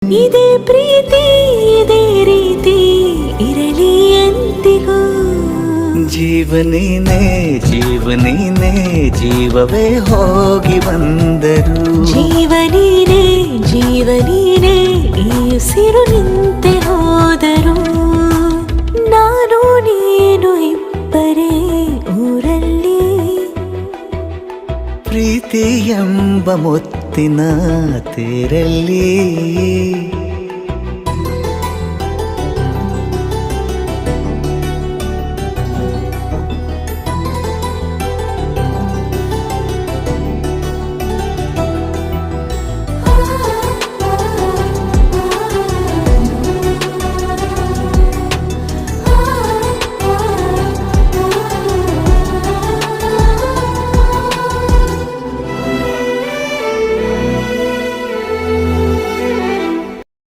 ಇದೇ ಪ್ರೀತಿ ಇದೇ ರೀತಿ ಇರಲಿ ಎಂದಿಗೂ. ಜೀವನೇನೆ ಜೀವನೇನೆ ಜೀವವೇ ಹೋಗಿ ಬಂದರು. ಜೀವನೀನೇ ಜೀವನೀನೇ ಈ ಉಸಿರು ನಿಂತೆ ಹೋದರು. ನಾನು ನೀನು ಇಬ್ಬರೇ ಊರಲ್ಲಿ. ಪ್ರೀತಿ ಎಂಬ ಮುತ್ತಿನ ತೇರಲ್ಲಿ